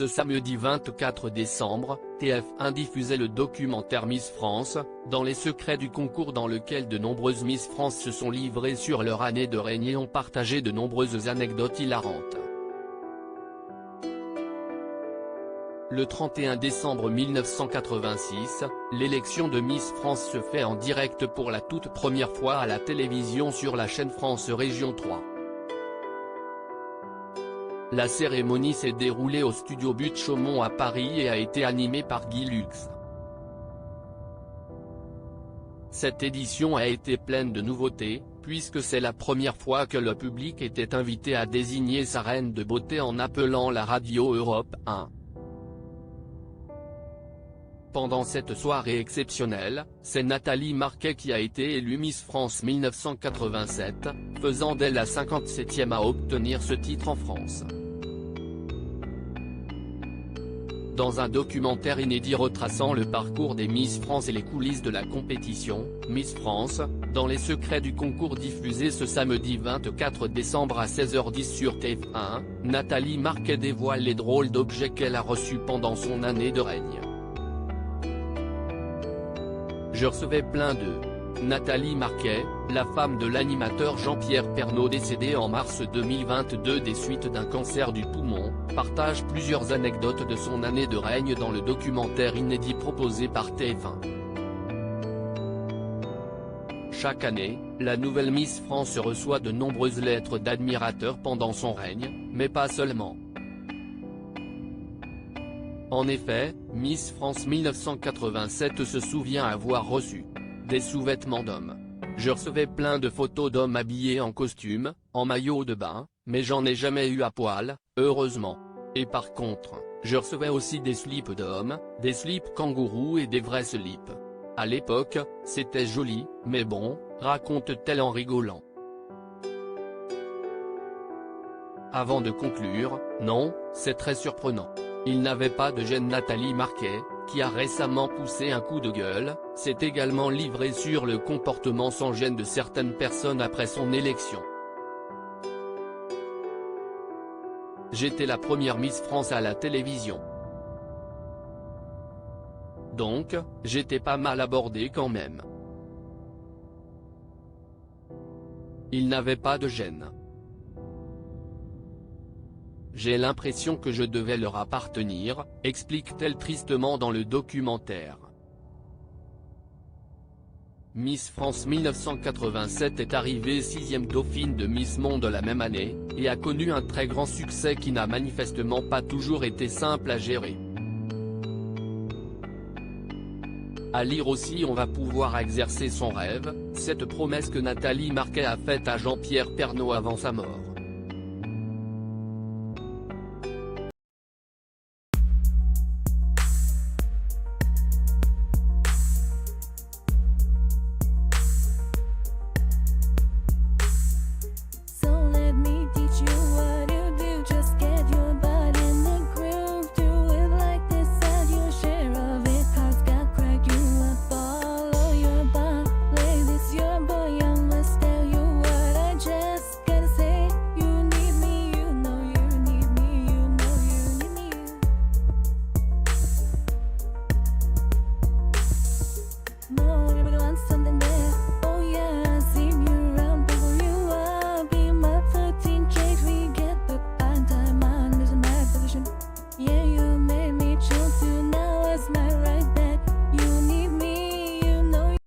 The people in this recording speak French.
Ce samedi 24 décembre, TF1 diffusait le documentaire Miss France, dans les secrets du concours dans lequel de nombreuses Miss France se sont livrées sur leur année de règne et ont partagé de nombreuses anecdotes hilarantes. Le 31 décembre 1986, l'élection de Miss France se fait en direct pour la toute première fois à la télévision sur la chaîne France Région 3. La cérémonie s'est déroulée au studio Buttes-Chaumont à Paris et a été animée par Guy Lux. Cette édition a été pleine de nouveautés, puisque c'est la première fois que le public était invité à désigner sa reine de beauté en appelant la radio Europe 1. Pendant cette soirée exceptionnelle, c'est Nathalie Marquet qui a été élue Miss France 1987, faisant d'elle la 57e à obtenir ce titre en France. Dans un documentaire inédit retraçant le parcours des Miss France et les coulisses de la compétition, Miss France, dans les secrets du concours diffusé ce samedi 24 décembre à 16h10 sur TF1, Nathalie Marquet dévoile les drôles d'objets qu'elle a reçus pendant son année de règne. Je recevais plein d'eux. Nathalie Marquet, la femme de l'animateur Jean-Pierre Pernaut décédé en mars 2022 des suites d'un cancer du poumon, partage plusieurs anecdotes de son année de règne dans le documentaire inédit proposé par TF1. Chaque année, la nouvelle Miss France reçoit de nombreuses lettres d'admirateurs pendant son règne, mais pas seulement. En effet, Miss France 1987 se souvient avoir reçu des sous-vêtements d'hommes. Je recevais plein de photos d'hommes habillés en costume, en maillot de bain, mais j'en ai jamais eu à poil, heureusement. Et par contre, je recevais aussi des slips d'hommes, des slips kangourous et des vrais slips. À l'époque, c'était joli, mais bon, raconte-t-elle en rigolant. Avant de conclure, non, c'est très surprenant. Il n'avait pas de gêne. Nathalie Marquet, qui a récemment poussé un coup de gueule, s'est également livrée sur le comportement sans gêne de certaines personnes après son élection. J'étais la première Miss France à la télévision. Donc, j'étais pas mal abordée quand même. Il n'avait pas de gêne. J'ai l'impression que je devais leur appartenir, explique-t-elle tristement dans le documentaire. Miss France 1987 est arrivée 6e dauphine de Miss Monde la même année, et a connu un très grand succès qui n'a manifestement pas toujours été simple à gérer. À lire aussi on va pouvoir exercer son rêve, cette promesse que Nathalie Marquet a faite à Jean-Pierre Pernaut avant sa mort.